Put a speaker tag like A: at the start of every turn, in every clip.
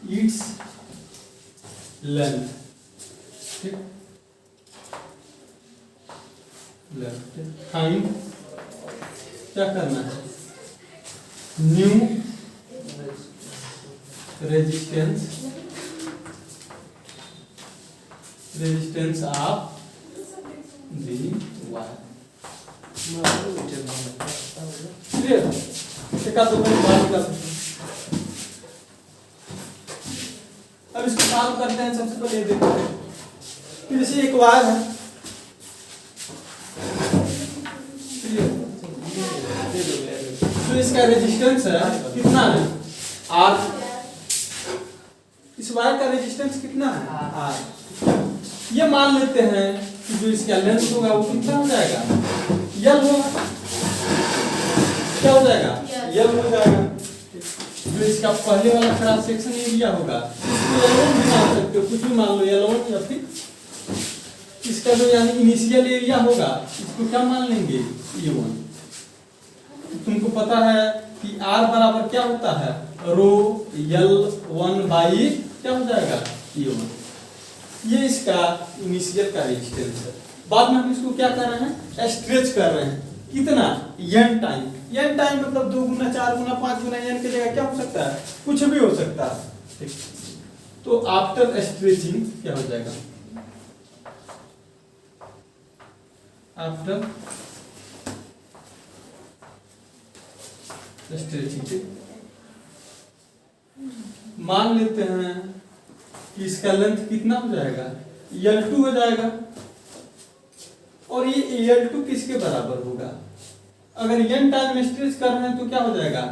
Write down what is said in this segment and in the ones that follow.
A: Its length, ठीक, find क्या करना है, new resistance of the wire. Clear, एक आध दो मिनट बाद कर सकते हैं। अब इसको सॉल्व करते हैं। सबसे पहले ये देखते हैं कि जैसे एक वायर है, तो इसका रेजिस्टेंस है कितना है, आर। इस वायर का रेजिस्टेंस कितना है, आर। ये मान लेते हैं कि जो इसका लेंथ होगा वो कितना हो जाएगा, यल होगा। क्या हो जाएगा, यल हो जाएगा। जो इसका पहले वाला क्रॉस सेक्शन एरिया होगा इसको L1 भी मान सकते हो, कुछ भी मान लो, L1 या फिर इसका जो यानी इनिशियल एरिया होगा इसको क्या मान लेंगे, E1। तुमको पता है कि R बराबर क्या होता है, रो L1 बाई क्या हो जाएगा, E1। ये इसका इनिशियल का रेजिस्टेंस है। बाद में हम इसको क्या कर रहे हैं, स्ट्रेच कर रहे हैं। कितना, n टाइम। n टाइम मतलब 2 गुना 4 गुना 5 गुना n की जगह क्या हो सकता है, कुछ भी हो सकता है, ठीक। तो आफ्टर स्ट्रेचिंग क्या हो जाएगा, आफ्टर स्ट्रेचिंग मान लेते हैं कि इसका लेंथ कितना हो जाएगा, L2 हो जाएगा। और ये L2 किसके बराबर होगा, अगर n टाइम स्ट्रेच कर रहे हैं तो क्या हो जाएगा,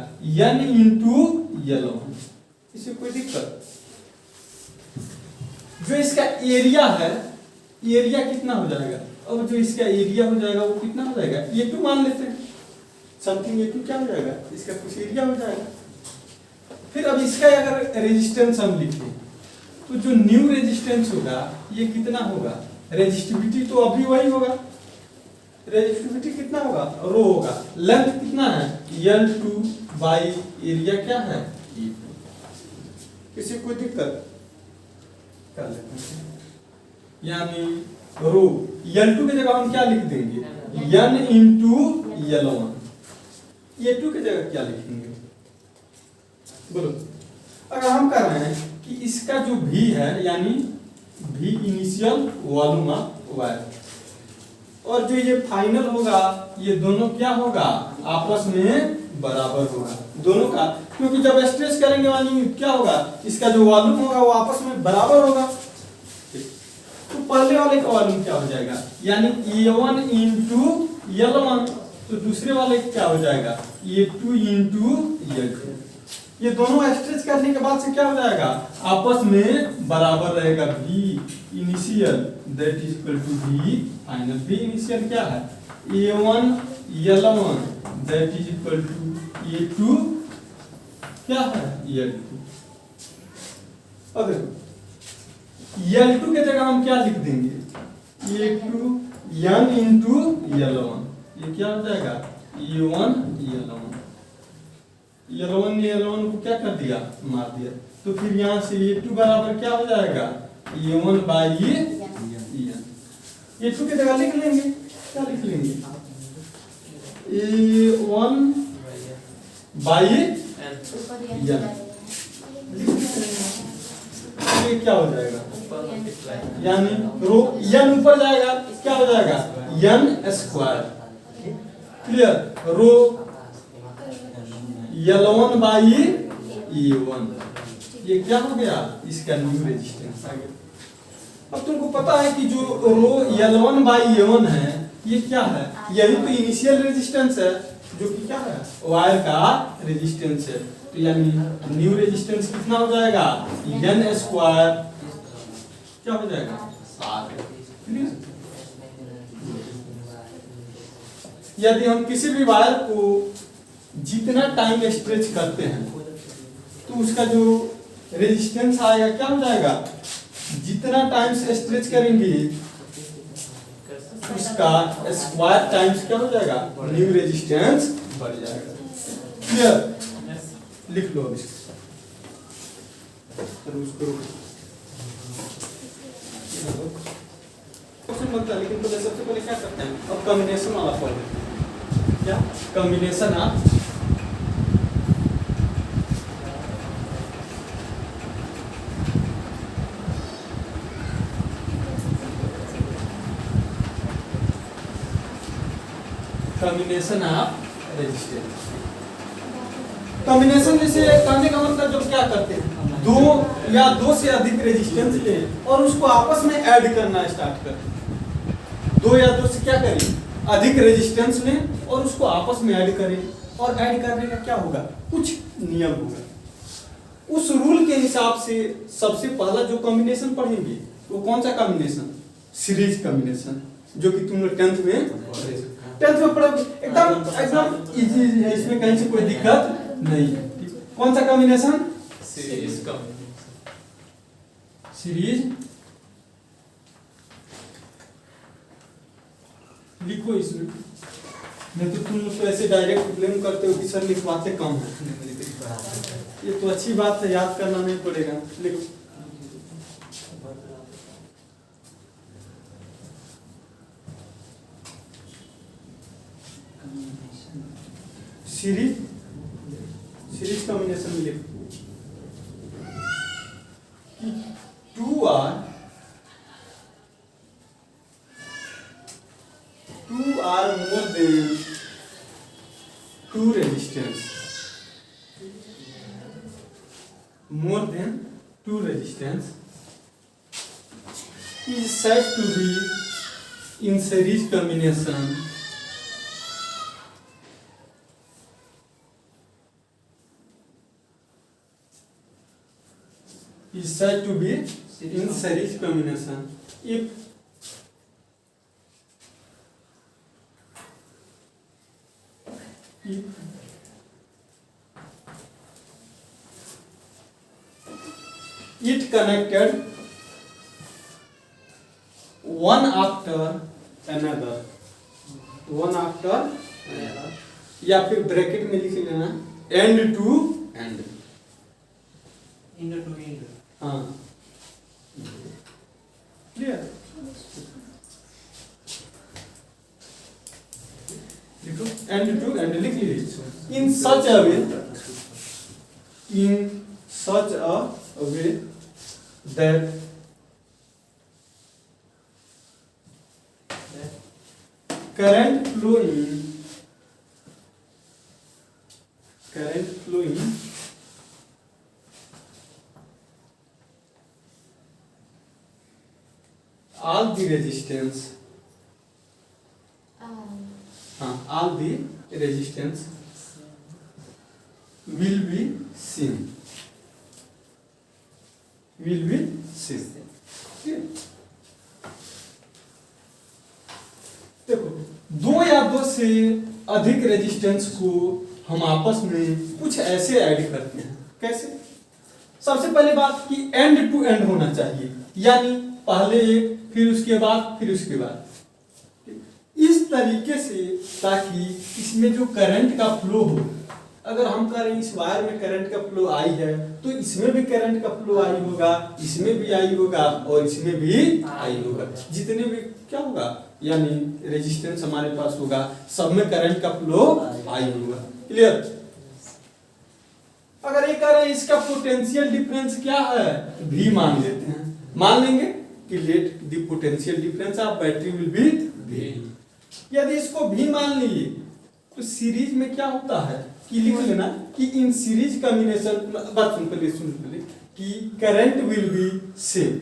A: n इंटू L1। इससे कोई दिक्कत, जो इसका एरिया है, एरिया कितना हो जाएगा, अब जो इसका एरिया हो जाएगा वो कितना हो जाएगा, A2 मान लेते हैं। समथिंग A2 क्या हो जाएगा, इसका कुछ एरिया हो जाएगा। फिर अब इसका अगर रेजिस्टेंस हम लिखें तो जो न्यू रेजिस्टेंस होगा ये कितना होगा, रेजिस्टिविटी तो अभी वही होगा, रेजिस्टिविटी कितना होगा, रो होगा। लेंथ कितना है, L2 बाई एरिया क्या है, E2। किसी कोई दिक्कत, कर लेते हैं। यानी रो L2 की जगह हम क्या लिख देंगे, n इंटू L1। A2 की जगह क्या लिखेंगे, बोलो। अगर हम कर रहे हैं कि इसका जो V है यानी V initial volume of wire, और जो ये फाइनल होगा ये दोनों क्या होगा, आपस में बराबर होगा दोनों का, क्योंकि जब स्ट्रेच करेंगे वाली क्या होगा, इसका जो वॉल्यूम होगा वो आपस में बराबर होगा। तो पहले वाले का वॉल्यूम क्या हो जाएगा, यानी A1 इंटू L1, तो दूसरे वाले क्या हो जाएगा, A2 इंटू L2। ये दोनों स्ट्रेच करने के बाद से क्या हो जाएगा, आपस में बराबर रहेगा। V initial that is equal to V final. V initial क्या है, A1 L1 that is equal to A2 क्या है, L2। अब L2 के जगह हम क्या लिख देंगे, A2 n इंटू L1। ये क्या हो जाएगा, E1 L1। L1 ने L1 को क्या कर दिया, मार दिया। तो फिर यहाँ से A2 बराबर क्या हो जाएगा, A1 बाई En। A2 की जगह लिख लेंगे, क्या लिख लेंगे, A1 बाई En। ये क्या हो जाएगा, यानी रो n ऊपर जाएगा, क्या हो जाएगा, n square. Clear, rho L1 by E1। ये क्या हो गया, इसका न्यू रेजिस्टेंस आ गया। अब तुमको पता है कि जो रो L1 बाई E1 है ये क्या है, यही तो इनिशियल रेजिस्टेंस है, जो कि क्या है, वायर का रेजिस्टेंस है। तो यानी न्यू रेजिस्टेंस कितना हो जाएगा, n स्क्वायर क्या हो जाएगा, 7। यदि हम किसी भी वायर को जितना टाइम स्ट्रेच करते हैं तो उसका जो रेजिस्टेंस आएगा क्या हो जाएगा, जितना टाइम से स्ट्रेच करेंगे उसका स्क्वायर टाइम्स क्या हो जाएगा, न्यू रेजिस्टेंस बढ़ जाएगा। क्लियर, लिख लो इसको। और उसको क्वेश्चन बनता है, लेकिन पहले सबसे पहले क्या करते हैं, अब कॉम्बिनेशन वाला पढ़ लेते हैं। क्या combination of combination of resistance. Combination जैसे कहने का मतलब जब क्या करते हैं, दो या दो से अधिक रेजिस्टेंस लें और उसको आपस में ऐड करना स्टार्ट करें। दो या दो से क्या करें, अधिक रेजिस्टेंस लें और उसको आपस में ऐड करें, और ऐड करने का क्या होगा, कुछ नियम होगा। उस रूल के हिसाब से सबसे पहला जो कॉम्बिनेशन पढ़ेंगे वो कौन सा कॉम्बिनेशन, सीरीज कॉम्बिनेशन, जो कि तुम लोग 10th में पढ़े, एकदम इजी है, इसमें कहीं से कोई दिक्कत नहीं है। कौन सा कॉम्बिनेशन,
B: सीरीज कॉम्बिनेशन।
A: सीरीज लिखो इसमें, नहीं तो तुम लोग तो ऐसे डायरेक्ट ब्लेम करते हो कि सर लिखवाते कम है। ये तो अच्छी बात है, याद करना नहीं पड़ेगा, लिखो। सीरीज कॉम्बिनेशन में लिखो 2 are more than 2 resistance, more than 2 resistance is said to be in series combination is said to be in series combination if it connected one after another, या फिर ब्रैकेट में लिख लेना एंड टू एंड, हाँ clear. लिखो end to end लिख लीजिए। In such a way that current flow in all the resistance, all the resistance will be seen. देखो, दो या दो से अधिक रेजिस्टेंस को हम आपस में कुछ ऐसे ऐड करते हैं। कैसे? सबसे पहले बात कि एंड टू एंड होना चाहिए, यानी पहले एक फिर उसके बाद फिर उसके बाद, इस तरीके से, ताकि इसमें जो करंट का फ्लो हो, अगर हम कह रहे हैं इस वायर में करंट का फ्लो आई है तो इसमें भी करंट का फ्लो आई होगा, इसमें भी आई होगा और इसमें भी आई होगा। जितने भी क्या होगा, यानी रेजिस्टेंस हमारे पास होगा, सब में करंट का फ्लो आई होगा। क्लियर? अगर ये कह रहे हैं इसका पोटेंशियल डिफरेंस क्या है, V मान लेते हैं, मान लेंगे कि let the potential difference of battery will be V। यदि इसको V मान लिए तो सीरीज में क्या होता है कि लिख लेना कि इन सीरीज कॉम्बिनेशन, बात सुन पहले कि करंट विल बी सेम,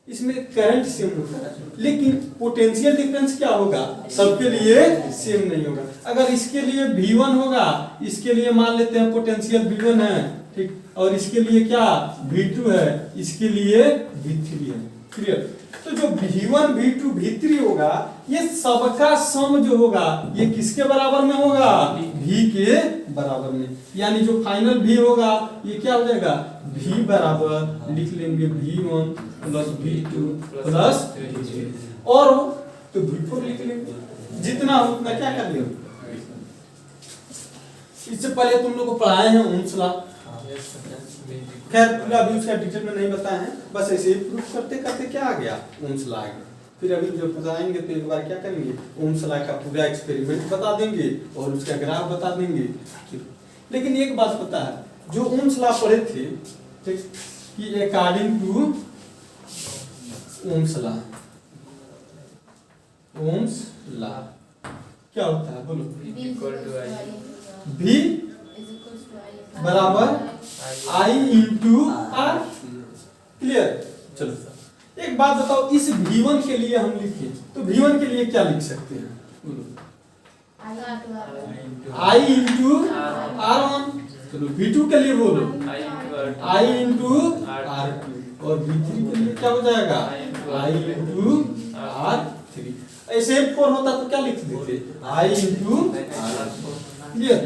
A: इसमें करंट सेम होता है लेकिन पोटेंशियल डिफरेंस क्या होगा, सबके लिए सेम नहीं होगा। अगर इसके लिए V1 होगा, इसके लिए मान लेते हैं पोटेंशियल V1 है, ठीक, और इसके लिए क्या V2 है, इसके लिए V3 है। क्लियर? तो जो V1 V2 V3 होगा, ये सबका सम जो होगा ये किसके बराबर में होगा, V के बराबर में, यानी जो फाइनल V होगा ये क्या हो जाएगा, V बराबर लिख लेंगे V1 plus V2 plus V3, और तो V4 लिख लेंगे, जितना हो उतना क्या कर लेंगे। इससे पहले तुम लोग को पढ़ाए हैं ओम्स लॉ, खैर पूरा अभी उसका डिटेल में नहीं बताए हैं, बस ऐसे ही प्रूफ करते करते क्या आ गया, ओम्स लॉ आ गया। फिर अभी जब बताएंगे तो एक बार क्या करेंगे, ओम्स लॉ का पूरा एक्सपेरिमेंट बता देंगे और उसका ग्राफ बता देंगे। लेकिन एक बात पता है, जो ओम्स लॉ पढ़े थे, ठीक, कि according to Ohm's law, Ohm's law क्या होता है बोलो, V बराबर I इंटू आर। क्लियर। चलो एक बात बताओ, इस V1 के लिए हम लिखें तो V1 के लिए क्या लिख सकते हैं बोलो, I इंटू R1। चलो V2 के लिए बोलो I इंटू R2, और V3 के लिए क्या हो जाएगा I इंटू R3। ऐसे फोर होता तो क्या लिख देते, I इंटू R। क्लियर।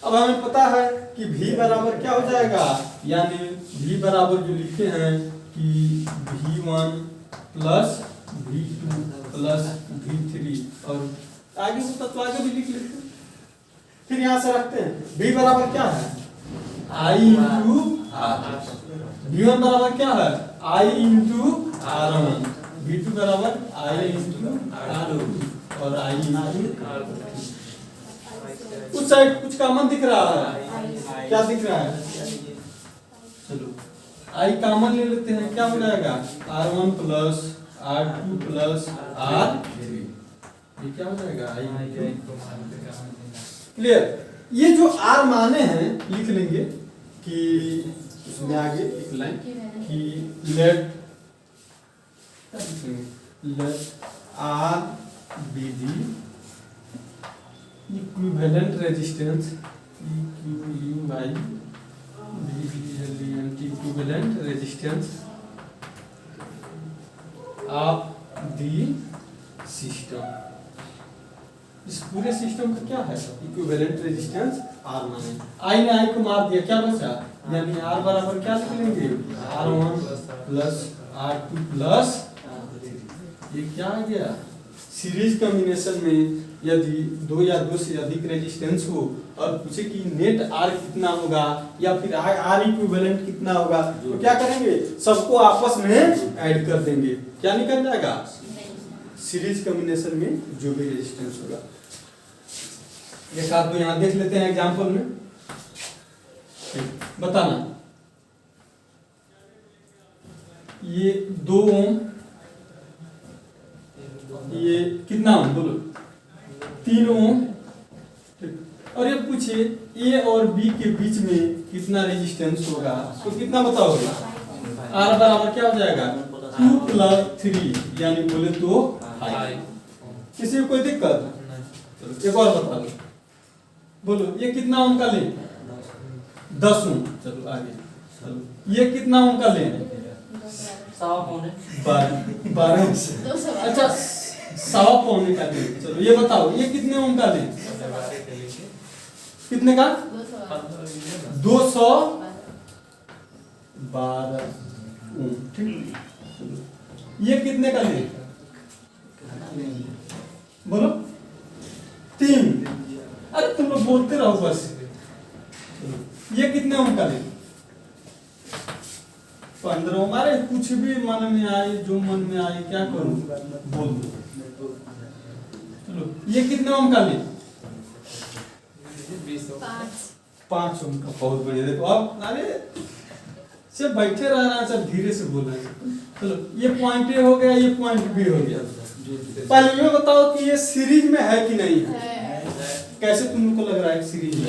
A: अब हमें पता है कि V बराबर क्या हो जाएगा, यानी V बराबर जो लिखे हैं कि V1 plus V2 plus V3, और आगे होता तो आगे भी लिख लेते हैं। फिर यहाँ से रखते हैं V बराबर क्या है I इंटू R, V1 बराबर क्या है I इंटू R1, V2 बराबर I इंटू R2 और I इंटू। उस साइड कुछ कॉमन दिख रहा है, क्या दिख रहा है, चलो I कॉमन ले लेते हैं, क्या हो जाएगा R1 plus R2 plus R3, ये क्या हो जाएगा I। क्लियर। ये जो R माने हैं लिख लेंगे कि उसमें आगे एक लाइन कि let R be the equivalent resistance, equivalent resistance of the system. इस पूरे सिस्टम का क्या है इक्विवेलेंट रेजिस्टेंस आर माने, आई ने आई को मार दिया, क्या बचा, यानी आर बराबर क्या लिख लेंगे R1 प्लस R2 प्लस, ये क्या आ गया, सीरीज कॉम्बिनेशन में यदि दो या दो से अधिक रेजिस्टेंस हो और पूछे कि नेट आर कितना होगा या फिर आर इक्विवेलेंट कितना होगा, तो क्या करेंगे, सबको आपस में ऐड कर देंगे, क्या निकल जाएगा, सीरीज कॉम्बिनेशन में जो भी रेजिस्टेंस होगा। एक आध दो यहाँ देख लेते हैं एग्जांपल में, बताना। ये 2 ओम, ये कितना ओम बोलो, 3 ओम, और ये पूछिए ए और बी के बीच में कितना रेजिस्टेंस होगा, तो कितना बताओगे, आर बराबर क्या हो जाएगा 2 प्लस 3, यानी बोले तो 5। किसी को कोई दिक्कत, चलो एक और बता दो, बोलो ये कितना ओम का ले, 10 ओम। चलो आगे, चलो ये कितना ओम का ले, 12। अच्छा 1.25 पौने का ले। चलो ये बताओ ये कितने ओम का ले, कितने का 212 ओम। ठीक, ये कितने का ले, बोलो 3। अरे तुम लोग बोलते रहो बस। ये कितने ओम का ले, 15 ओम। अरे कुछ भी मन में आए, जो मन में आए क्या करूं बोल दो। चलो ये कितने ओम का ले, 5 ओम का। बहुत बढ़िया। देखो अब अरे सब बैठे रहना है, सब धीरे से बोल रहे हैं। चलो ये पॉइंट ए हो गया, ये पॉइंट बी हो गया। पहले ये बताओ कि ये सीरीज में है कि नहीं है, कैसे तुमको लग रहा है सीरीज में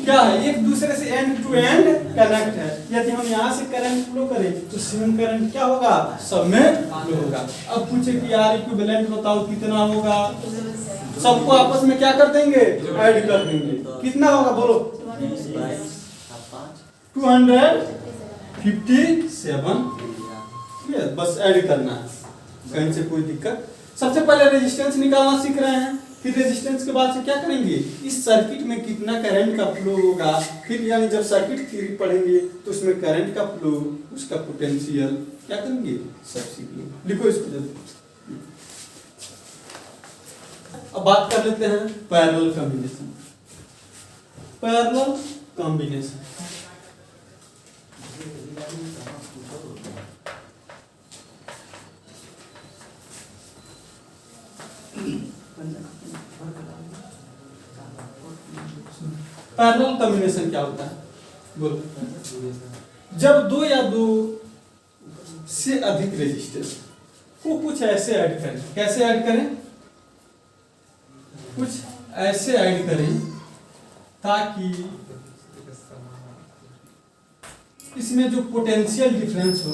A: क्या है, एक दूसरे से एंड टू एंड कनेक्ट है। यदि हम यहाँ से करंट फ्लो करें तो सेम करंट क्या होगा, सब में फ्लो होगा। अब पूछे कि यार इक्विवेलेंट बताओ कितना होगा, सबको आपस में क्या कर देंगे, ऐड कर देंगे। कितना होगा बोलो, 257। बस ऐड करना है, कहीं से कोई दिक्कत। सबसे पहले रेजिस्टेंस निकालना सीख रहे हैं, फिर रेजिस्टेंस के बाद से क्या करेंगे, इस सर्किट में कितना करंट का फ्लो होगा। फिर यानी जब सर्किट थ्योरी पढ़ेंगे तो उसमें करंट का फ्लो, उसका पोटेंशियल क्या करेंगे, सब सीख लो। लिखो इसको जल्दी। अब बात कर लेते हैं parallel combination. Parallel combination. Parallel combination क्या होता है बोलो? जब दो या दो से अधिक रेजिस्टेंस को कुछ ऐसे ऐड करें। कैसे ऐड करें? कुछ ऐसे ऐड करें ताकि इसमें जो पोटेंशियल डिफरेंस हो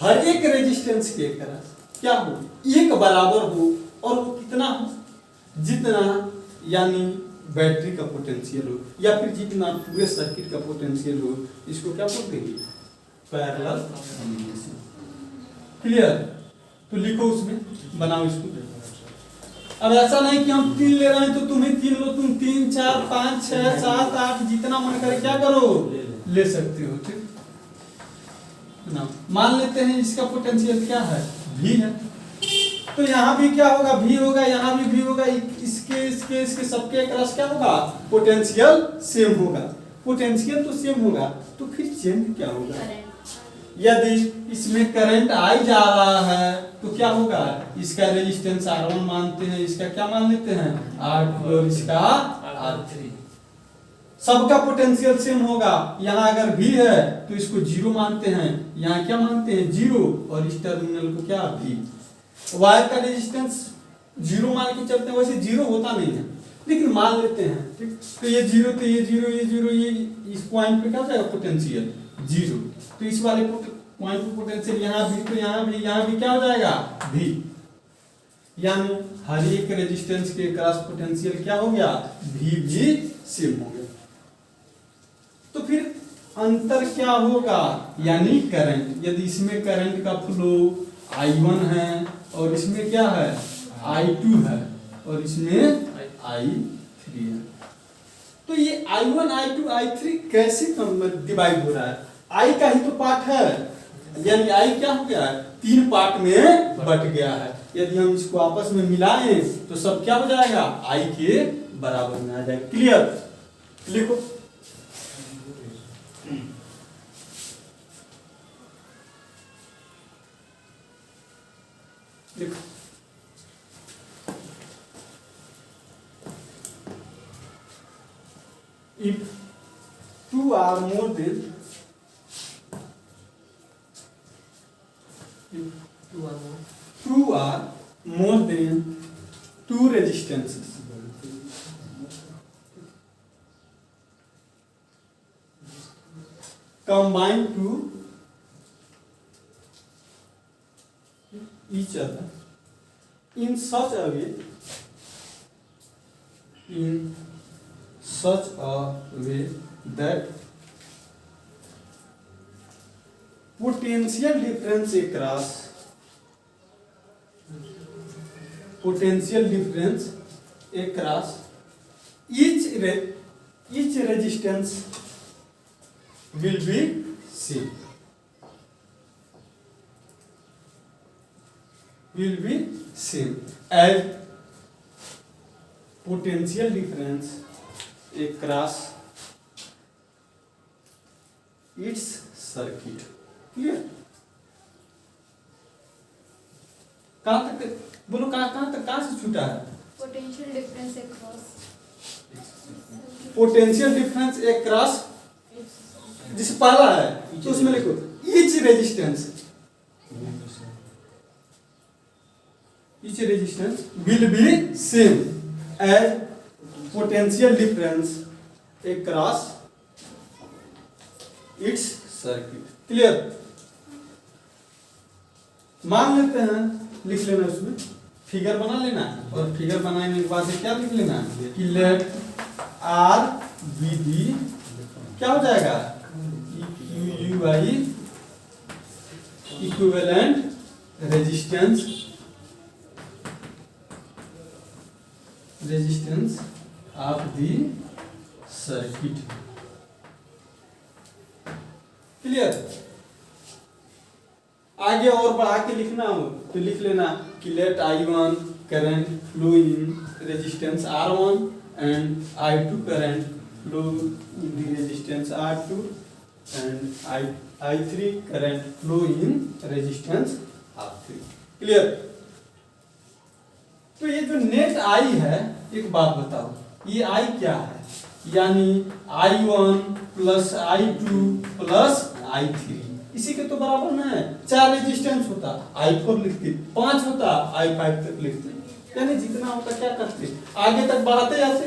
A: हर एक रेजिस्टेंस के तरह क्या हो, एक बराबर हो। और वो कितना हो? जितना यानी बैटरी का पोटेंशियल हो या फिर जितना पूरे सर्किट का पोटेंशियल हो, इसको क्या बोलते हैं? Parallel combination. क्लियर? तो लिखो उसमें, बनाओ इसको। अब ऐसा नहीं कि हम 3 ले रहे हैं तो तुम्हें 3 लो, तुम 3 4 5 6 7 8 जितना मन करे क्या करो ले सकते हो। ठीक ना? मान लेते हैं इसका पोटेंशियल क्या है? V है। तो यहाँ भी क्या होगा? V होगा, यहाँ भी V होगा। इसके सबके क्रॉस क्या होगा? पोटेंशियल सेम होगा। पोटेंशियल तो सेम होगा तो फिर चेंज क्या होगा? यदि इसमें करंट आई जा रहा है तो क्या होगा? इसका रेजिस्टेंस R1 मानते हैं, इसका क्या मान लेते हैं? R2 और इसका R3। सबका पोटेंशियल सेम होगा। यहाँ अगर V है तो इसको 0 मानते हैं, यहाँ क्या मानते हैं? 0। और इस टर्मिनल को क्या? V। वायर का रेजिस्टेंस 0 मान के चलते हैं। वैसे 0 होता नहीं है लेकिन मान लेते हैं। ठीक, तो ये 0 तो ये 0 ये 0 ये इस पॉइंट पे क्या हो जाएगा? पोटेंशियल 0। तो इस वाले पॉइंट पे पोटेंशियल यहाँ भी, तो यहाँ भी क्या हो जाएगा? V। यानी हर एक रेजिस्टेंस के क्रॉस पोटेंशियल क्या हो गया? V भी सेम हो गया। तो फिर अंतर क्या होगा? यानी करंट। यदि इसमें करंट का फ्लो I1 है और इसमें क्या है? I2 है और इसमें I3 है। तो ये I1 I2 I3 कैसे डिवाइड हो रहा है? I का ही तो पार्ट है, यानी I क्या हो गया है? 3 पार्ट में बट गया है। यदि हम इसको आपस में मिलाएं तो सब क्या हो जाएगा? I के बराबर में आ जाएगा। क्लियर? लिखो। देखो if two are more than two resistances combine to each other in such a way that potential difference across each resistance will be same. As potential difference across its circuit. Clear? कहाँ तक बोलो? कहाँ तक कहाँ से छूटा है?
C: Potential difference across
A: potential difference across जिसे पहला है तो उसमें लिखो each resistance will be same as potential difference across its circuit. Clear? मान लेते हैं, लिख लेना उसमें, फिगर बना लेना और फिगर बनाने के बाद क्या लिख लेना कि लेट R बी दी क्या हो जाएगा? Equivalent resistance of the circuit. Clear? आगे और बढ़ा के लिखना हो तो लिख लेना कि let I1 current flow in resistance R1 and I2 current flow in the resistance R2 and I3 current flow in resistance R3. Clear? तो ये जो नेट I है, एक बात बताओ, ये I क्या है? यानी I1 plus I2 plus I3, इसी के तो बराबर ना है। 4 रेजिस्टेंस होता I4 लिखते, 5 होता I5 तक लिखते, यानी जितना होता क्या करते, आगे तक बढ़ाते जाते।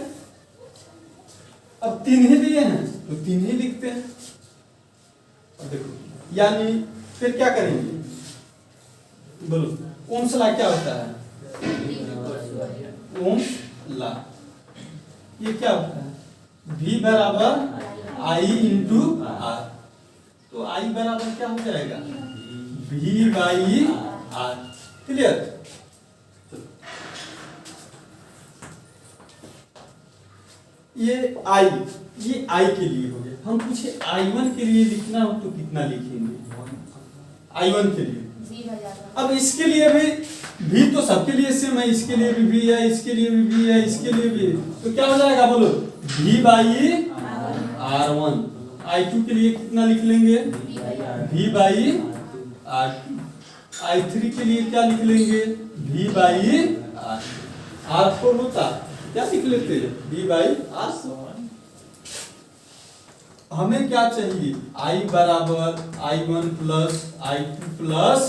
A: अब 3 ही दिए हैं तो 3 ही लिखते हैं। अब देखो, यानी फिर क्या करेंगे, बोलो ओम्स लॉ क्या होता है? ओम्स लॉ ये क्या होता है? V बराबर I इंटू R, तो I बराबर क्या हो जाएगा? V by R। क्लियर? ये I के लिए हो गया। हम पूछे I1 के लिए लिखना हो तो कितना लिखेंगे? I1 के लिए अब इसके लिए भी तो सबके लिए सेम है, इसके लिए भी V है, इसके लिए भी V है, इसके लिए भी, तो क्या हो जाएगा बोलो? V by R1। I2 के लिए कितना लिख लेंगे? V by R2। I3 के लिए क्या लिख लेंगे? V बाई R4 होता क्या लिख लेते हैं? V by R4। हमें क्या चाहिए? I बराबर I1 plus I2 plus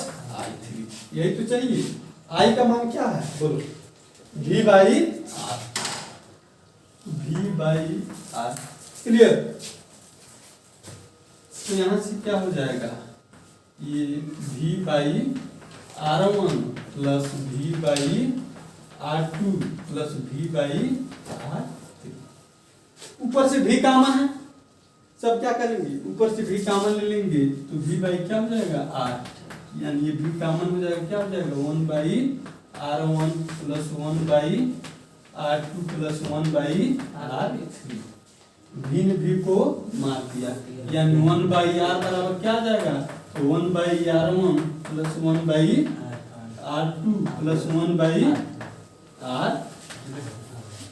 A: I3, यही तो चाहिए। I का मान क्या है बोलो? V by R। V by R। Clear? तो यहाँ से क्या हो जाएगा? ये V by R1 plus V by R2 plus V by R3। ऊपर से V कॉमन है, सब क्या करेंगे? ऊपर से V कॉमन ले लेंगे तो V बाई क्या हो जाएगा? R, यानी ये V कॉमन हो जाएगा, क्या हो जाएगा? 1 by R1 plus 1 by R2 plus 1 by R3। V ने V को मार दिया, यानी 1 बाई R बराबर क्या आ जाएगा? तो 1 by R1 plus 1 by R2 plus 1 by R।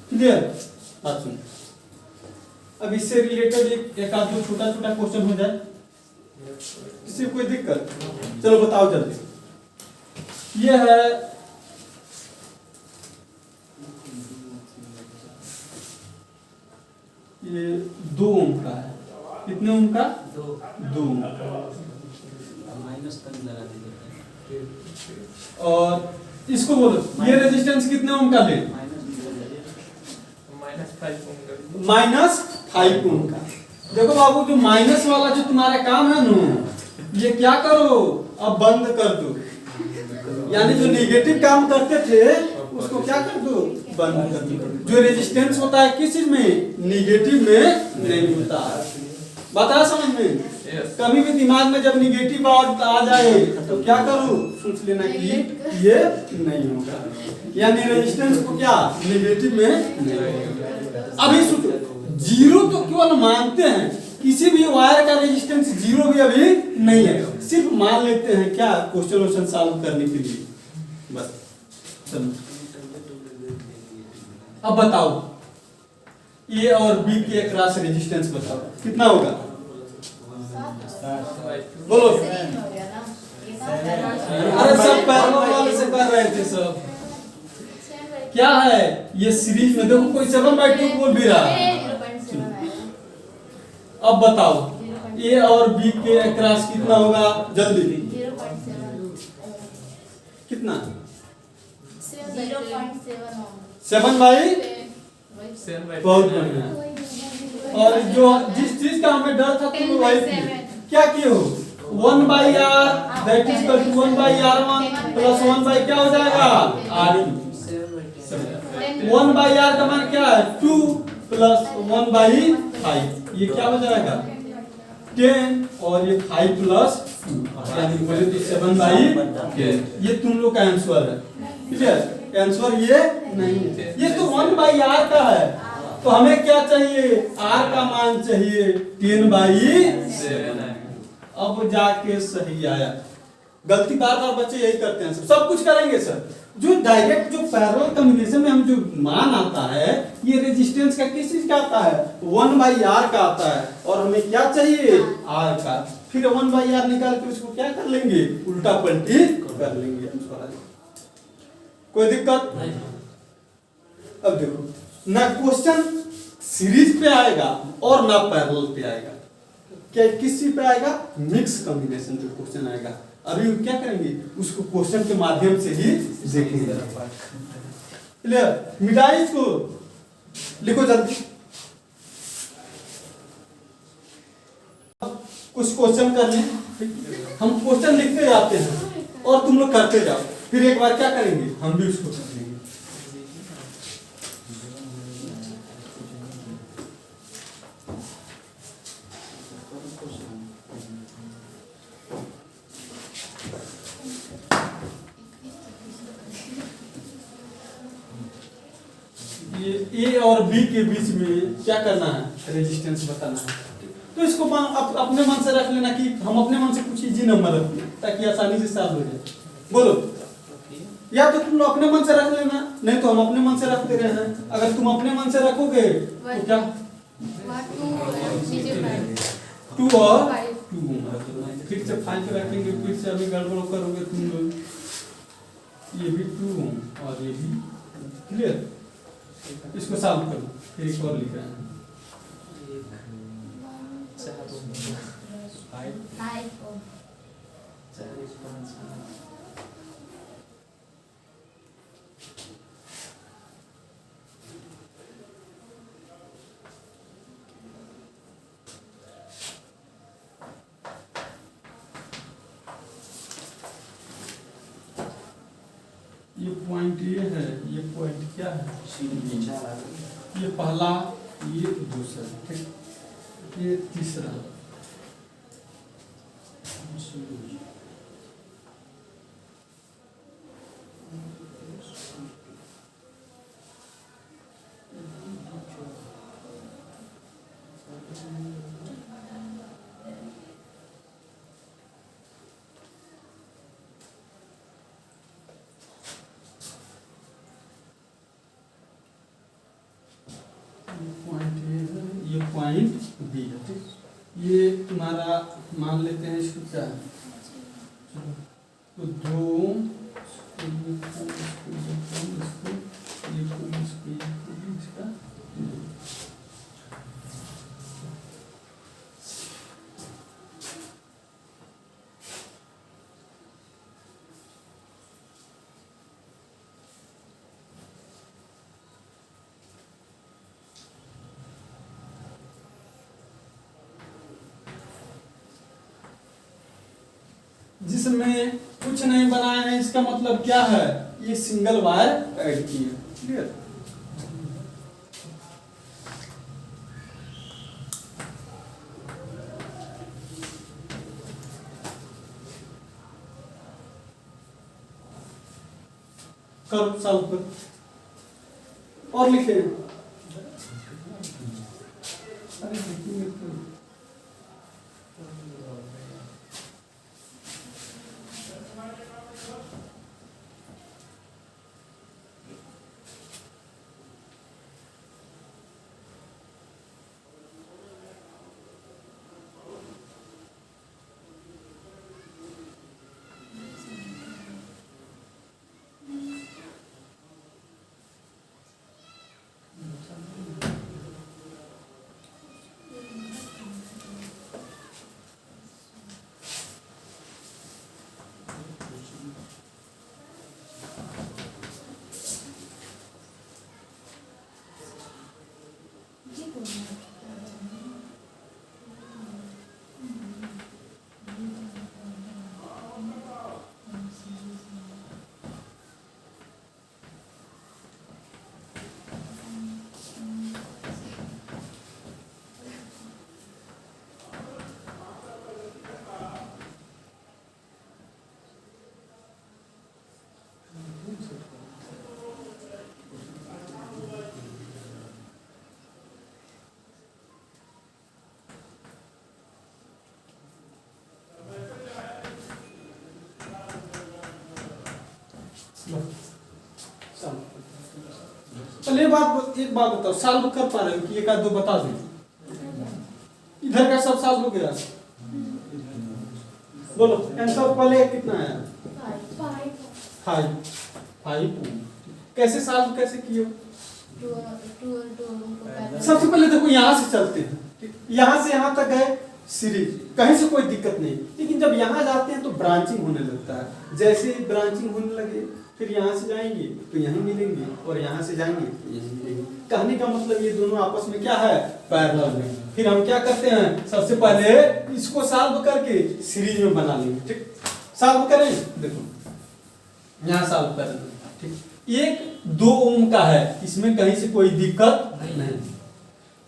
A: Clear? बात सुन, अब इससे रिलेटेड एक आध दो छोटा छोटा क्वेश्चन हो जाए, इससे कोई दिक्कत? चलो बताओ जल्दी। ये है ये 2 ओम का है। कितने ओम का? 2 ओम।
B: माइनस तक लगा दीजिए।
A: और इसको बोलो, ये रेजिस्टेंस कितने ओम का ले? माइनस 5 ओम का। देखो बाबू, जो माइनस वाला जो तुम्हारा काम है ना, ये क्या करो, अब बंद कर दो। यानी जो नेगेटिव काम करते थे उसको क्या कर दो? बंद कर दो। जो रेजिस्टेंस होता है किस चीज में? नेगेटिव में नहीं होता। बता समझ में? कभी भी दिमाग में जब नेगेटिव बात आ जाए तो क्या करो? सोच लेना कि ये नहीं होगा, यानी रेजिस्टेंस को क्या नेगेटिव में नहीं। अभी सोचो, जीरो तो केवल मानते हैं, किसी भी वायर का रेजिस्टेंस जीरो भी अभी नहीं है, सिर्फ मान लेते हैं क्या क्वेश्चन सॉल्व करने के लिए बस। चलो अब बताओ, ए और बी के क्रॉस रेजिस्टेंस बताओ कितना होगा? बोलो। अरे सब पैरेलल वाले से कर रहे थे सब। क्या है ये सीरीज में? देखो कोई 7/2 बोल भी रहा है। अब बताओ ए और बी के क्रॉस कितना होगा? जल्दी। कितना? 7/, बहुत बढ़िया। और जो जिस चीज का हमें डर था तुम वही क्या किए हो? 1/r that is equal to 1/r1 plus 1/ क्या हो जाएगा? r। 1/r का मान क्या है? 2 प्लस 1/5, ये क्या हो जाएगा? 10, और ये 5 प्लस 2 यानी बोले तो 7/10। ये तुम लोग का आंसर है। क्लियर? आंसर ये नहीं है, ये तो 1/r का है। तो हमें क्या चाहिए? r का मान चाहिए 10/7। अब जाके सही आया। गलती बार बार बच्चे यही करते हैं, सब कुछ करेंगे सर, जो डायरेक्ट जो पैरेलल कॉम्बिनेशन में हम जो मान आता है ये रेजिस्टेंस का किस चीज का आता है 1/r का आता है और हमें क्या चाहिए r का। फिर 1/r निकाल के उसको क्या कर लेंगे उल्टा पलटी कर लेंगे। कोई दिक्कत
B: नहीं।
A: अब देखो ना क्वेश्चन सीरीज पे आएगा और ना पैरेलल पे आएगा, क्या किस चीज पे आएगा मिक्स कॉम्बिनेशन जो क्वेश्चन आएगा। अभी क्या करेंगे उसको क्वेश्चन के माध्यम से ही देखेंगे। क्लियर, मिटाइए इसको, लिखो जल्दी। कुछ क्वेश्चन कर लें, हम क्वेश्चन लिखते जाते हैं और तुम लोग करते जाओ, फिर एक बार क्या करेंगे हम भी उसको कर लेंगे। ये ए और बी के बीच में क्या करना है रेजिस्टेंस बताना है। तो इसको अपने मन से रख लेना कि हम अपने मन से कुछ इजी नंबर रखते हैं ताकि आसानी से सॉल्व हो जाए। बोलो, या तो तुम लोग अपने मन से रख लेना, नहीं तो हम अपने मन से रखते रहे हैं। अगर तुम अपने मन से रखोगे तो क्या 2 और 2 फिर से 5 रखेंगे, फिर से अभी गड़बड़ करोगे तुम लोग। ये भी 2 और ये भी। क्लियर, इसको सॉल्व करो, फिर एक और लिख रहे हैं। ये पॉइंट ये है, ये पॉइंट क्या है ये पहला, ये दूसरा, ठीक, ये तीसरा। पॉइंट ए है, ये पॉइंट बी है, ठीक। ये तुम्हारा मान लेते हैं इसको क्या है, तो 2 इसका जिसमें कुछ नहीं बनाया है इसका मतलब क्या है ये सिंगल वायर ऐड किया। क्लियर, करो सॉल्व करो और लिखे। अरे चलिए एक बात बताओ, सॉल्व कर पा रहे हो कि एक आध दो बता दो। इधर का सब सॉल्व हो गया, बोलो आंसर पहले कितना है? 5। कैसे सॉल्व कैसे किए हो? सबसे पहले देखो यहाँ से चलते हैं, यहाँ से यहाँ तक है सीरीज, कहीं से कोई दिक्कत नहीं। लेकिन जब यहाँ जाते हैं तो ब्रांचिंग होने लगता है। जैसे ब्रांचिंग होने लगे फिर यहाँ से जाएंगे तो यहीं मिलेंगे, और यहाँ से जाएंगे तो यहीं मिलेंगे। कहने का मतलब ये दोनों आपस में क्या है? पैरेलल में। फिर हम क्या करते हैं, सबसे पहले इसको सॉल्व करके सीरीज में बना लेंगे। ठीक, सॉल्व करें, देखो यहाँ सॉल्व करें। ठीक, 1-2 ओम का है, इसमें कहीं से कोई दिक्कत नहीं।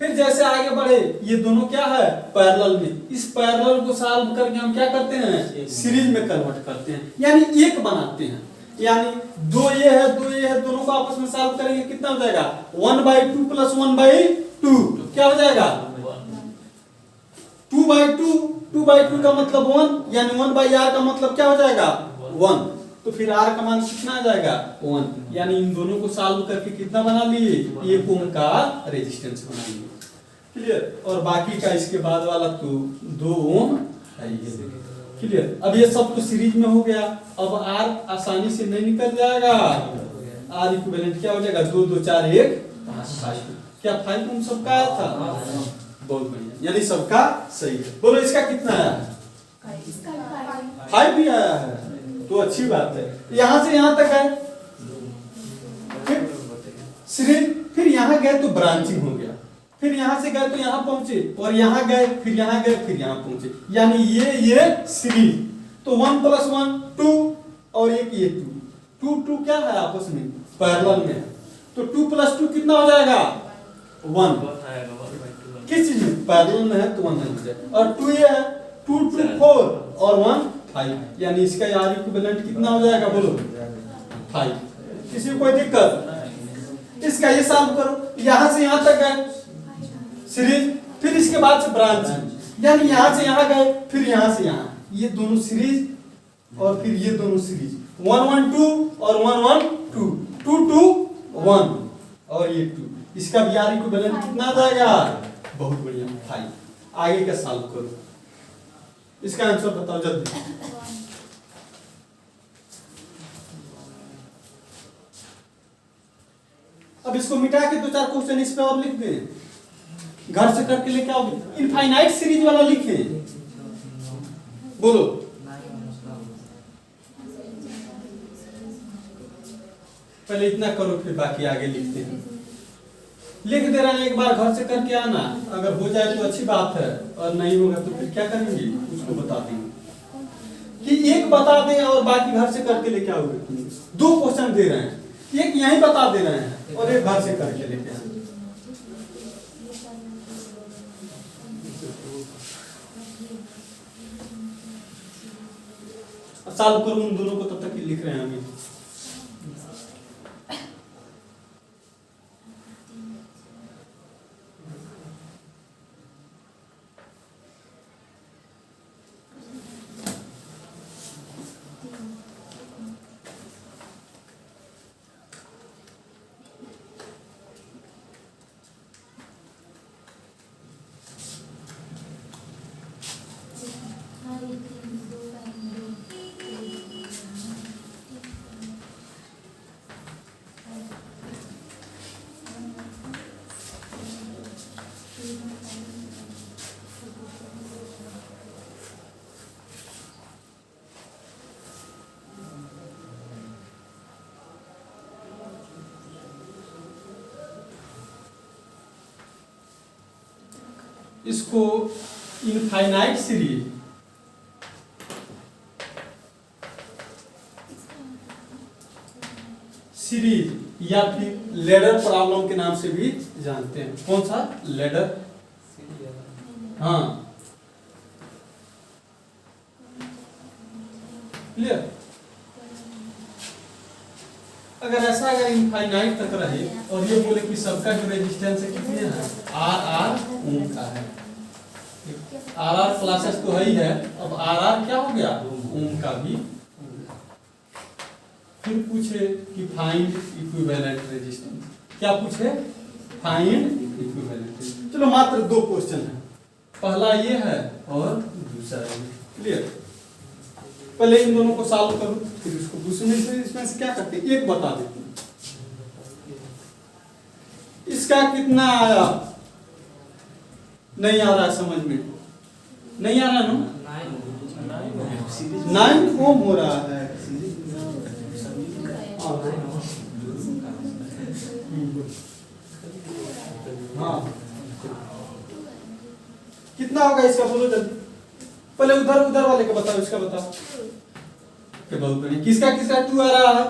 A: फिर जैसे आगे बढ़े, ये दोनों क्या है? पैरेलल में। इस पैरेलल को सॉल्व करके हम क्या करते हैं? सीरीज में कन्वर्ट करते हैं, यानी एक बनाते हैं। यानी 2 ये है 2 ये है, दोनों को आपस में सॉल्व करेंगे, कितना हो जाएगा? 1/2 + 1/2 क्या हो जाएगा? 2/2। 2/2 का मतलब 1, यानी 1/r का मतलब क्या हो जाएगा? 1। तो फिर r का मान कितना आ जाएगा? 1। यानी इन दोनों को सॉल्व करके कितना बना लिए? 1 ओम का रेजिस्टेंस बना लिए। क्लियर? और बाकी का इसके बाद वाला तो 2 ओम है ये। क्लियर? अब ये सब तो सीरीज में हो गया। अब r आसानी से नहीं निकल जाएगा। r इक्विवेलेंट क्या हो जाएगा? 2 2 4 1 5। क्या 5 ओम सबका आया था? बहुत बढ़िया, यानी सबका सही है। बोलो इसका कितना आया? 5 भी आया है, तो अच्छी बात है। यहाँ से यहाँ तक है, फिर सीरीज, फिर यहाँ गए तो ब्रांचिंग हो गया, फिर यहाँ से गए तो यहाँ पहुंचे, और यहाँ गए फिर यहाँ गए फिर यहाँ पहुंचे, यानी ये सीरीज। तो 1 + 1 2, और एक ये 2 2 क्या है? आपस में पैरेलल में। तो 2 + 2 कितना हो जाएगा? 1। किस चीज में? पैरेलल में है तो 1 हो जाएगा। और 2 ये है, 2 2 4 और 1 5, यानी इसका r इक्विवेलेंट कितना हो जाएगा? बोलो 5। किसी को कोई दिक्कत? इसका ये सॉल्व करो, यहाँ से यहाँ तक है सीरीज, फिर इसके बाद से ब्रांचिंग, यानी यहाँ से यहाँ गए फिर यहाँ से यहाँ, ये दोनों सीरीज, और फिर ये दोनों सीरीज 1 1 2 और 1 1 2 2 2 1, और ये 2। इसका भी r इक्विवेलेंट कितना आ जाएगा? बहुत बढ़िया 5। आगे का सॉल्व करो, इसका आंसर बताओ जल्दी। अब इसको मिटा के 2-4 क्वेश्चन इस पे और लिख दें, घर से करके लेके आओगे। इनफाइनाइट सीरीज वाला लिखे, बोलो। पहले इतना करो, फिर बाकी आगे लिखते हैं। लिख दे रहे हैं, एक बार घर से करके आना, अगर हो जाए तो अच्छी बात है, और नहीं होगा तो फिर क्या करेंगे उसको बता देंगे। कि एक बता दें और बाकी घर से करके लेके आओगे। 2 क्वेश्चन दे रहे हैं, एक यहीं बता दे रहे हैं और एक घर से करके लेके आए। सॉल्व करूं उन दोनों को, तब तक लिख रहे हैं हम। इसको इनफाइनाइट सीरीज या फिर लेडर प्रॉब्लम के नाम से भी जानते हैं। कौन सा? लेडर। हाँ, क्लियर। अगर इनफाइनाइट तक रहे और ये बोले कि सबका जो रेजिस्टेंस है कितने हैं? R ओम का है। R क्लासेस तो है ही है, अब R क्या हो गया? ओम का भी। फिर पूछे कि फाइंड इक्विवेलेंट रेजिस्टेंस, क्या पूछे? Find equivalent. चलो मात्र 2 क्वेश्चन है, पहला ये है और दूसरा ये। क्लियर? पहले इन दोनों को सॉल्व करो, फिर इसको दूसरे इसमें से क्या करते हैं, एक बता देते हैं। इसका कितना आया? नहीं आ रहा है समझ में, नहीं आ रहा ना? 9 ओम हो रहा है। हाँ, कितना होगा इसका, बोलो जल्दी। पहले उधर उधर वाले का बताओ, इसका बताओ। बहुत बढ़िया। किसका किसका 2 आ रहा है?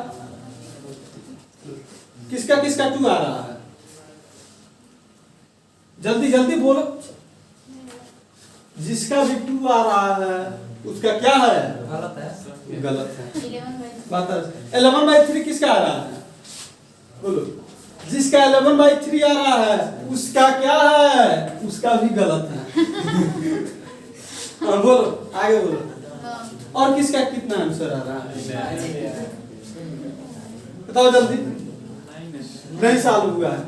A: किसका किसका 2 आ रहा है? जल्दी जल्दी बोलो। जिसका भी 2 आ रहा है उसका क्या है?
B: गलत है।
A: गलत है।
C: 11/3
A: किसका आ रहा है? बोलो। जिसका 11/3 आ रहा है उसका क्या है? उसका भी गलत है। हाँ, बोलो आगे बोलो। और किसका कितना आंसर आ रहा है? बताओ जल्दी। नहीं सॉल्व हुआ है,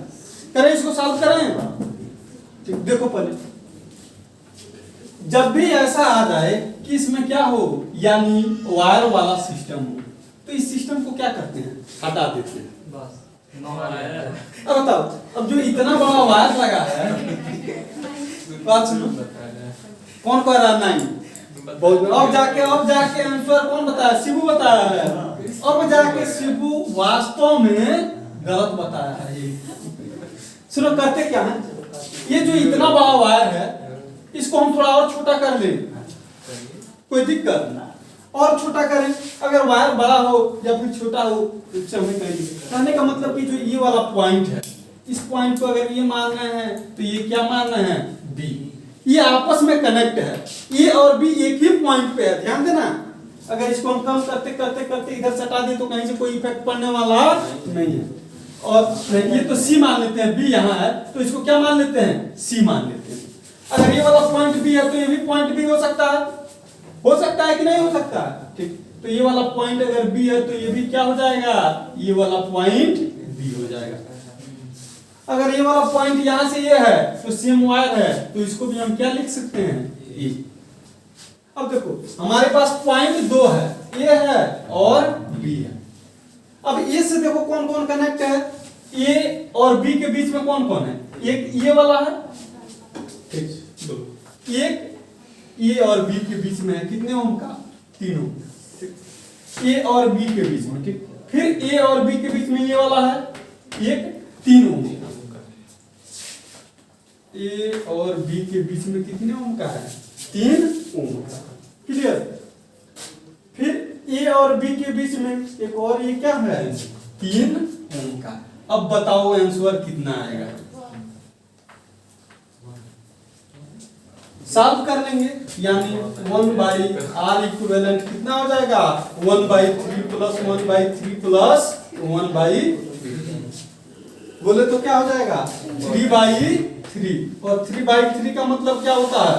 A: करें इसको सॉल्व करें। ठीक, देखो पहले जब भी ऐसा आ जाए कि इसमें क्या हो, यानी वायर वाला सिस्टम हो, तो इस सिस्टम को क्या करते हैं? हटा देते हैं।
B: बस
A: अब बताओ, अब जो इतना बड़ा वायर लगा है, बात सुनो, कौन कह रहा है? 9। बहुत। अब जाके आंसर कौन बताया? शिबू बताया है। अब जाके शिबू वास्तव में गलत बताया है। ये सुनो, करते क्या है, ये जो इतना बड़ा वायर है इसको हम थोड़ा और छोटा कर लें, कोई दिक्कत ना, और छोटा करें। अगर वायर बड़ा हो या फिर छोटा हो उससे हमें कहीं कहने का मतलब कि जो ये वाला पॉइंट है, इस पॉइंट को अगर ये मान रहे हैं तो ये क्या मान रहे हैं? बी। ये आपस में कनेक्ट है, ए और बी एक ही पॉइंट पे है, ध्यान देना। अगर इसको हम कम करते करते करते इधर सटा दे तो कहीं से कोई इफेक्ट पड़ने वाला नहीं है। और ये तो सी मान लेते हैं, बी यहाँ है तो इसको क्या मान लेते हैं? सी मान लेते हैं। अगर ये वाला पॉइंट बी है तो ये भी पॉइंट बी हो सकता है कि नहीं हो सकता? ठीक, तो ये वाला पॉइंट अगर बी है तो ये भी क्या हो जाएगा? ये वाला पॉइंट बी हो जाएगा। अगर ये वाला पॉइंट यहां से ये है तो सेम वायर है, तो इसको भी हम क्या लिख सकते हैं? ए। अब देखो हमारे पास पॉइंट 2 है, ए है और बी है। अब ए से देखो कौन कौन कनेक्ट है? ए और बी के बीच में कौन कौन है? एक ये वाला है, ठीक, दो। एक ए और बी के बीच में है, कितने ओम का? 3 ओम। ए और बी के बीच में, ठीक। फिर ए और बी के बीच में ये वाला है, एक 3 ओम का। ए और बी के बीच में कितने ओम का है? 3 ओम का। क्लियर? फिर ए और बी के बीच में एक और ये क्या है? 3 ओम का। अब बताओ आंसर कितना आएगा? सॉल्व कर लेंगे, यानी 1/r इक्विवेलेंट कितना हो जाएगा? 1/3 प्लस 1/3 प्लस 1/3। बोले तो क्या हो जाएगा? 3/3। और 3/3 का मतलब क्या होता है?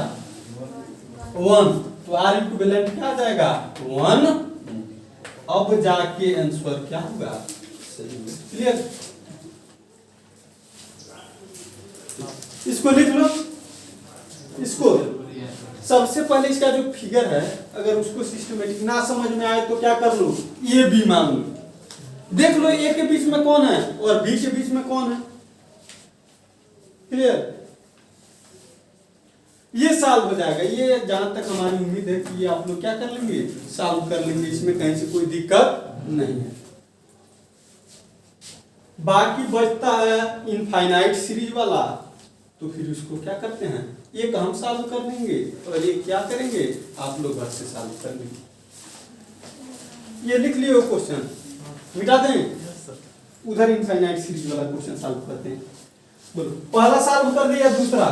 A: 1। तो r इक्विवेलेंट क्या आ जाएगा? 1। अब जाके आंसर क्या होगा? क्लियर? इसको लिख लो। इसको सबसे पहले इसका जो फिगर है अगर उसको सिस्टमेटिक ना समझ में आए तो क्या कर लो? ये बी मान लो। देख लो ए के बीच में कौन है और बी के बीच में कौन है। क्लियर? ये सॉल्व हो जाएगा। ये जहां तक हमारी उम्मीद है कि ये आप लोग क्या कर लेंगे? सॉल्व कर लेंगे, इसमें कहीं से कोई दिक्कत नहीं है। बाकी बचता है इनफाइनाइट सीरीज वाला, तो फिर उसको क्या करते हैं? एक हम सॉल्व कर लेंगे और ये क्या करेंगे? आप लोग घर से सॉल्व कर लेंगे। ये लिख लियो क्वेश्चन, मिटा दें। उधर इनफाइनाइट सीरीज वाला क्वेश्चन सॉल्व करते हैं। बोलो, पहला सॉल्व कर दिया, दूसरा?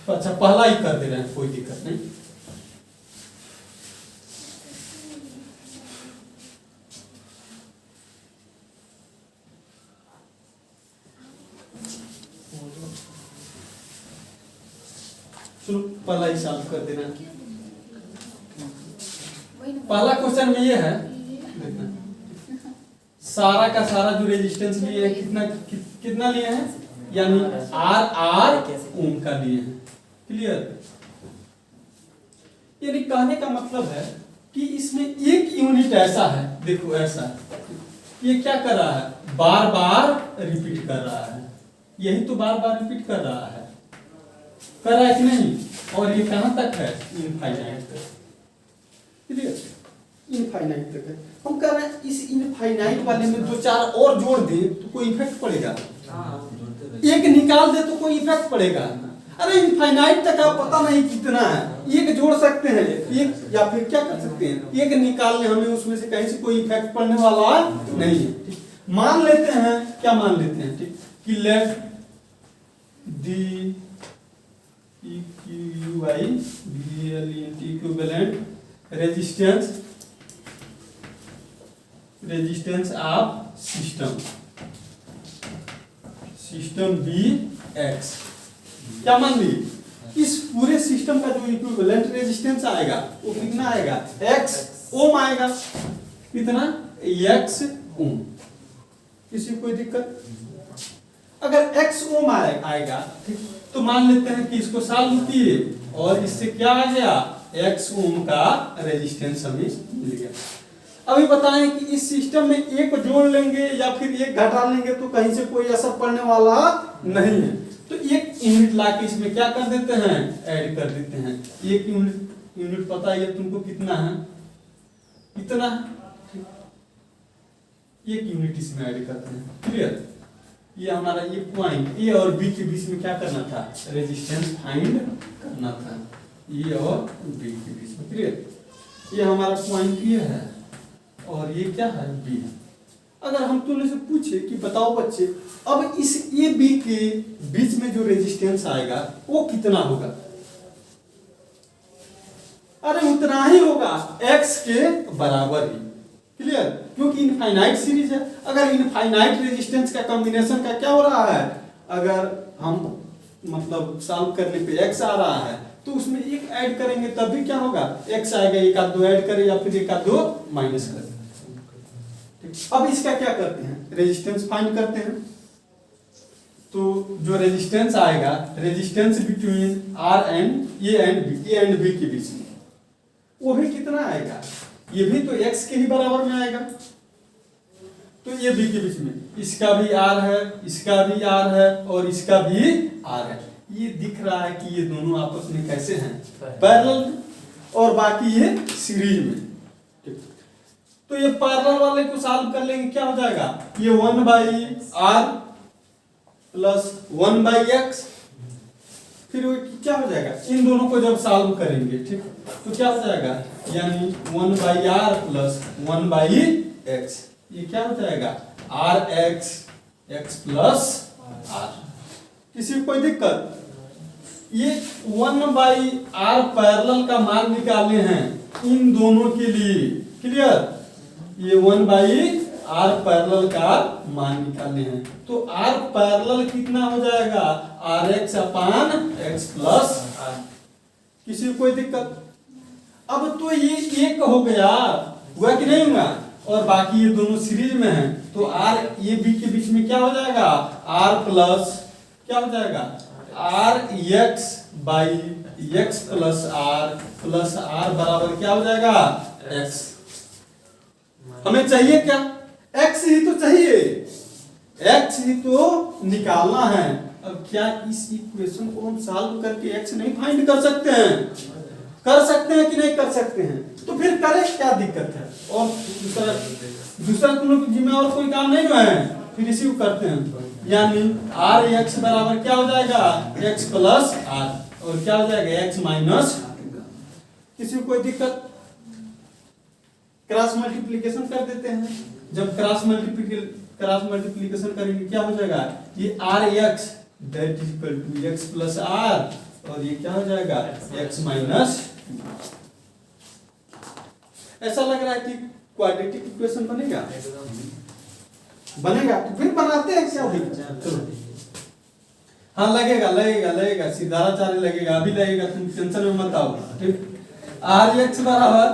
A: अच्छा, पहला ही कर दे रहे हैं, कोई दिक्कत नहीं। चलो पहला ही सॉल्व कर देना। पहला क्वेश्चन में ये है सारा का सारा जो रेजिस्टेंस लिए है कितना लिए हैं, यानी आर ओम का लिए हैं। क्लियर? यानी कहने का मतलब है कि इसमें एक यूनिट ऐसा है, देखो ऐसा ये क्या कर रहा है, बार बार रिपीट कर रहा है, यही तो बार बार रिपीट कर रहा है कि नहीं, और ये कहां तक है, इनफाइनाइट तक। क्लियर? इनफाइनाइट तक है। हम कह रहे हैं इस इनफाइनाइट वाले में दो चार और जोड़ दे तो कोई इफेक्ट पड़ेगा, एक निकाल दे तो कोई इफेक्ट पड़ेगा। अरे इनफाइनाइट तक आप पता नहीं कितना है, एक जोड़ सकते हैं एक, या फिर क्या कर सकते हैं, एक निकालने हमें उसमें से कहीं से कोई इफेक्ट पड़ने वाला नहीं है। ठीक, मान लेते हैं, क्या मान लेते हैं, ठीक, कि let the equivalent resistance of system be X. क्या मान ली, इस पूरे सिस्टम का जो इक्विवेलेंट रेजिस्टेंस आएगा वो कितना आएगा, एक्स ओम आएगा। कितना, एक्स ओम। किसी कोई दिक्कत? अगर एक्स ओम आएगा, ठीक, तो मान लेते हैं कि इसको सॉल्व किए और इससे क्या आ गया, एक्स ओम का रेजिस्टेंस हमें मिल गया। अभी बताएं कि इस सिस्टम में एक जोड़ लेंगे या फिर एक घटा लेंगे तो कहीं से कोई असर पड़ने वाला नहीं है, तो एक यूनिट लाके इसमें क्या कर देते हैं, ऐड कर देते हैं। एक यूनिट पता है तुमको कितना है, इतना, एक यूनिट इसमें ऐड करते हैं। क्लियर? ये हमारा ये पॉइंट ए और बी के बीच में क्या करना था, रेजिस्टेंस फाइंड करना था, ए और बी के बीच में। क्लियर? ये हमारा पॉइंट ये है और ये क्या है, बी है। अगर हम तुमने से पूछे कि बताओ बच्चे, अब इस ए बी के बीच में जो रेजिस्टेंस आएगा वो कितना होगा, अरे उतना ही होगा, एक्स के बराबर ही। क्लियर? क्योंकि इनफाइनाइट सीरीज है। अगर इनफाइनाइट रेजिस्टेंस का कॉम्बिनेशन का क्या हो रहा है, अगर हम मतलब सॉल्व करने पे एक्स आ रहा है तो उसमें एक ऐड करेंगे तब भी क्या होगा, एक्स आएगा, एक आध दो ऐड करें या फिर एक आध दो माइनस करें। अब इसका क्या करते हैं, रेजिस्टेंस फाइंड करते हैं। तो जो रेजिस्टेंस आएगा, resistance between R and A and B के बीच में, वो भी कितना आएगा, ये भी तो एक्स के ही बराबर में आएगा। तो ये बी के बीच में इसका भी आर है, इसका भी आर है और इसका भी आर है। ये दिख रहा है कि ये दोनों आपस में कैसे हैं, पैरेलल में, और बाकी ये सीरीज में। तो ये पैरेलल वाले को सॉल्व कर लेंगे, क्या हो जाएगा, ये 1/r प्लस 1/x, फिर वो क्या हो जाएगा, इन दोनों को जब सॉल्व करेंगे, ठीक, तो क्या हो जाएगा, यानी 1/r प्लस 1/x, ये क्या हो जाएगा, rx x प्लस r। किसी को कोई दिक्कत? ये 1/r पैरेलल का मान निकाले हैं इन दोनों के लिए। क्लियर? ये 1/r पैरेलल का मान निकाले हैं, तो r पैरेलल कितना हो जाएगा, rx अपान x प्लस r। किसी को कोई दिक्कत? अब तो ये एक हो गया, हुआ कि नहीं हुआ, और बाकी ये दोनों सीरीज में हैं, तो r ये बी के बीच में क्या हो जाएगा, r प्लस क्या हो जाएगा, rx by x plus r बराबर क्या हो जाएगा, x। हमें चाहिए क्या, x ही तो चाहिए, x ही तो निकालना है। अब क्या इस इक्वेशन को हम सॉल्व करके x नहीं फाइंड कर सकते हैं? कर सकते हैं कि नहीं कर सकते हैं? तो फिर करें, क्या दिक्कत है? और दूसरा तुम लोग जिम्मे और कोई काम नहीं है, फिर इसी को करते हैं। यानी rx बराबर क्या हो जाएगा, x प्लस r, और क्या हो जाएगा, x माइनस। किसी को कोई दिक्कत? क्रॉस मल्टीप्लिकेशन कर देते हैं। जब क्रॉस मल्टीप्लिकेशन करेंगे क्या हो जाएगा, ये rx that is equal to x plus r, और ये क्या हो जाएगा, x माइनस। ऐसा लग रहा है कि क्वाड्रेटिक इक्वेशन बनेगा, बनेगा तो फिर बनाते हैं, क्या चलो। हाँ लगेगा सिद्धाराचार्य लगेगा, अभी लगेगा, तुम टेंशन में मत आओ। ठीक, rx बराबर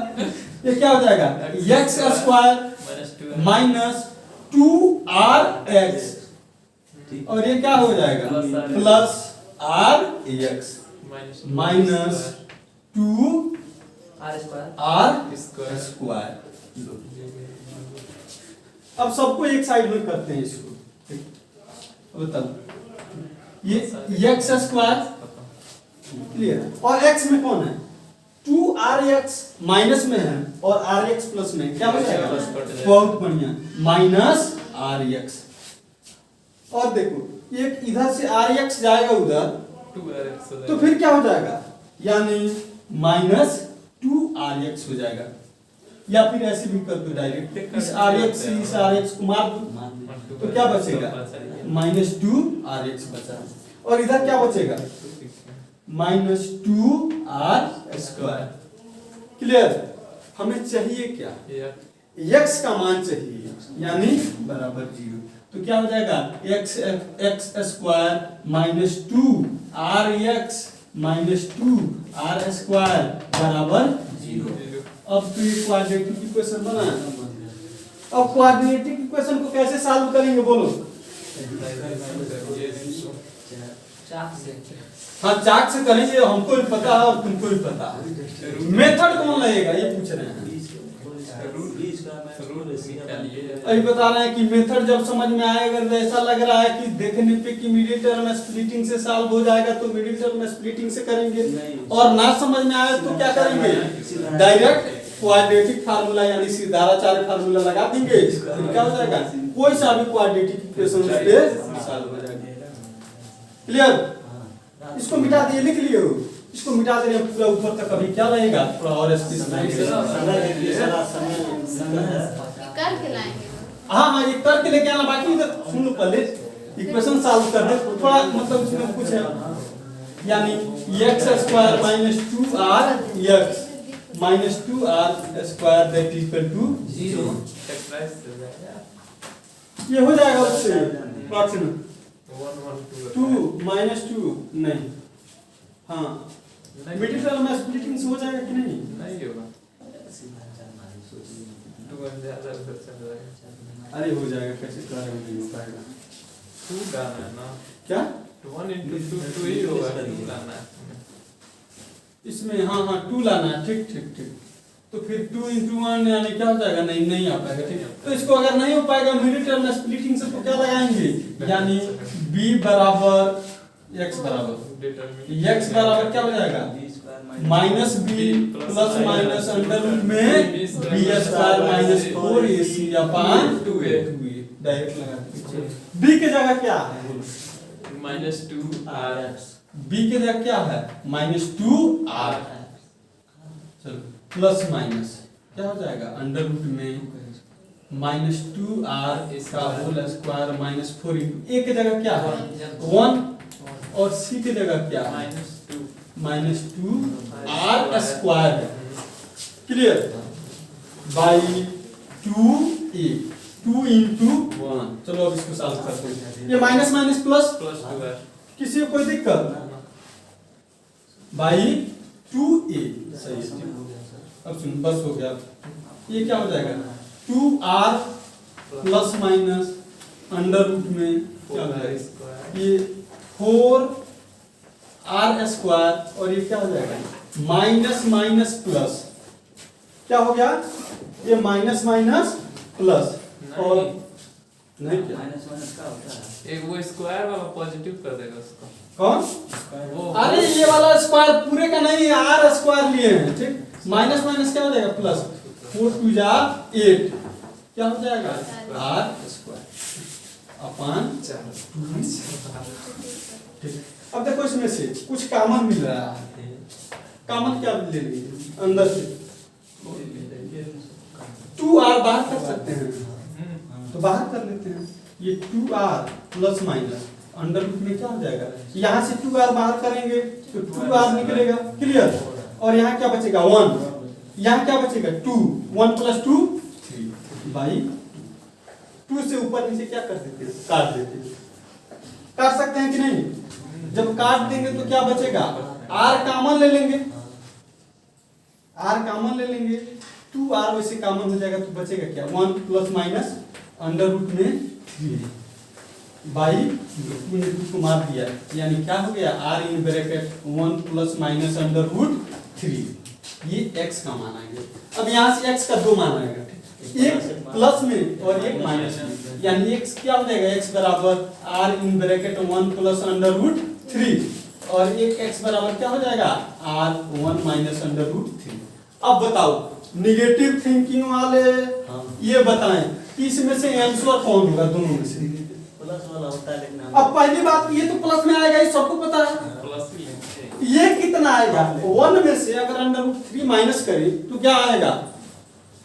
A: ये क्या हो जाएगा, x स्क्वायर माइनस 2rx और ये क्या हो जाएगा plus rx minus 2r square. अब सबको एक साइड में करते हैं इसको, ठीक? अब बताओ ये x स्क्वायर क्लियर, और x में कौन है 2rx माइनस में है और rx प्लस में क्या हो जाएगा बहुत बढ़िया माइनस rx। और देखो एक इधर से rx जाएगा उधर तो फिर क्या हो जाएगा यानी माइनस 2rx हो जाएगा, या फिर ऐसे भी कर दो डायरेक्ट इस rx से इस rx को मार दो तो क्या बचेगा माइनस 2rx बचा, और इधर क्या बचेगा माइनस 2r स्क्वायर। क्लियर, हमें चाहिए क्या x का मान चाहिए यानी बराबर 0, तो क्या हो जाएगा x square minus 2rx minus 2r square बराबर 0। अब तो ये क्वाड्रेटिक इक्वेशन बना है। अब क्वाड्रेटिक इक्वेशन को कैसे सॉल्व करेंगे बोलो? हाँ चाक से करेंगे, हमको भी पता है और तुमको भी पता है। मेथड कौन लगेगा ये पूछ रहे हैं। अभी बता रहे हैं कि मेथड जब समझ में आएगा, अगर ऐसा लग रहा है कि देखने पे कि मिडिल टर्म स्प्लिटिंग से सॉल्व हो जाएगा तो मिडिल टर्म स्प्लिटिंग से करेंगे, और ना समझ में आए तो क्या करेंगे डायरेक्ट क्वाड्रेटिक फार्मूला यानी सीधाचार्य फार्मूला लगा देंगे, क्या हो जाएगा कोई सा भी क्वाड्रेटिक इक्वेशन पे सॉल्व हो जाएगा। क्लियर, इसको मिटा दिए, लिख लिए हो, इसको मिटा दे पूरा ऊपर तक अभी क्या रहेगा थोड़ा और स्पेस
C: करके लाएंगे।
A: हाँ हाँ ये करके लेके आना, बाकी इधर सुन लो पहले इक्वेशन सॉल्व कर दे थोड़ा, मतलब इसमें कुछ है यानी x square minus 2rx minus 2r square that is equal to 0। ये हो जाएगा उससे अप्रॉक्सीमेट 2 माइनस 2 नहीं, हाँ मिडिल टर्म में स्प्लिटिंग से हो जाएगा कि नहीं?
B: नहीं होगा,
A: अरे हो जाएगा, कैसे कर नहीं हो पाएगा,
B: 2 डालना है ना
A: क्या
B: 1 into 2 ही होगा, 2 लाना है
A: इसमें, हाँ हाँ 2 लाना है, ठीक ठीक ठीक, तो फिर 2 into 1 यानी क्या हो जाएगा नहीं नहीं आ पाएगा, ठीक। तो इसको अगर नहीं हो पाएगा मिडिल टर्म स्प्लिटिंग से तो क्या लगाएंगे यानी b बराबर x बराबर क्या हो जाएगा minus b plus minus under root में b square minus 4ac upon 2a direct लगा दीजिए। b की जगह क्या है
B: माइनस 2r,
A: b की जगह क्या है माइनस 2r, चलो प्लस माइनस क्या हो जाएगा अंडर रूट में माइनस 2r इसका whole square minus 4 into a की जगह क्या है 1 और c की जगह क्या है minus 2r square. Clear, by 2a 2 into 1। चलो अब इसको सॉल्व करते हैं, ये minus minus plus
B: plus 2r,
A: किसी को कोई दिक्कत बाई 2a सही है। अब सुन बस हो गया, ये क्या हो जाएगा 2r plus minus under root में क्या हो जाएगा ये 4r स्क्वायर, और ये क्या हो जाएगा माइनस माइनस प्लस, क्या हो गया ये माइनस माइनस प्लस, और नहीं क्या
B: माइनस माइनस का होता है एक वो स्क्वायर वाला पॉजिटिव कर देगा उसको,
A: कौन
B: वो
A: अरे ये वाला स्क्वायर पूरे का नहीं r स्क्वायर लिए हैं, ठीक। माइनस माइनस क्या हो जाएगा प्लस 4 2 जा 8 क्या हो जाएगा r स्क्वायर अपान 4। ठीक, अब देखो इसमें से कुछ कॉमन मिल रहा है, कॉमन क्या ले लीजिए अंदर से 2r बाहर कर सकते हैं तो बाहर कर लेते हैं, ये 2r plus minus under root में क्या हो जाएगा यहाँ से 2r बाहर करेंगे तो 2r निकलेगा। क्लियर, और यहाँ क्या बचेगा 1, यहाँ क्या बचेगा 2 1 प्लस 2 3 बाई 2 से ऊपर नीचे क्या कर देते हैं काट देते हैं, काट सकते हैं कि नहीं? जब काट देंगे तो क्या बचेगा r कॉमन ले लेंगे, r कॉमन ले लेंगे 2r वैसे कॉमन हो जाएगा तो बचेगा क्या 1 प्लस माइनस अंडर रूट में 3 बाई 2 को मार दिया, यानी क्या हो गया r in bracket 1 plus minus under root 3, ये x का मान आ गया। अब यहाँ से x का 2 मान आएगा, एक प्लस में और एक माइनस में, यानी x क्या हो जाएगा, x बराबर r in bracket 1 plus under root 3 और एक x बराबर क्या हो जाएगा r 1 माइनस अंडर रूट 3। अब बताओ निगेटिव थिंकिंग वाले ये बताएं कि इसमें से आंसर कौन होगा दोनों में से।
D: प्लस वाला होता है लेकिन
A: अब पहली बात ये तो प्लस में आएगा, ये सबको पता है।
B: प्लस ही है।
A: ये कितना आएगा 1 में से अगर अंडर रूट 3 माइनस करें तो क्या आएगा,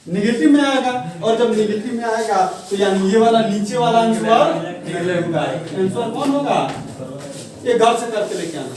A: नेगेटिव में आएगा, और जब नेगेटिव में आएगा तो यानी ये वाला नीचे वाला आंसर आंसर कौन होगा, ये घर से करके लेके आना।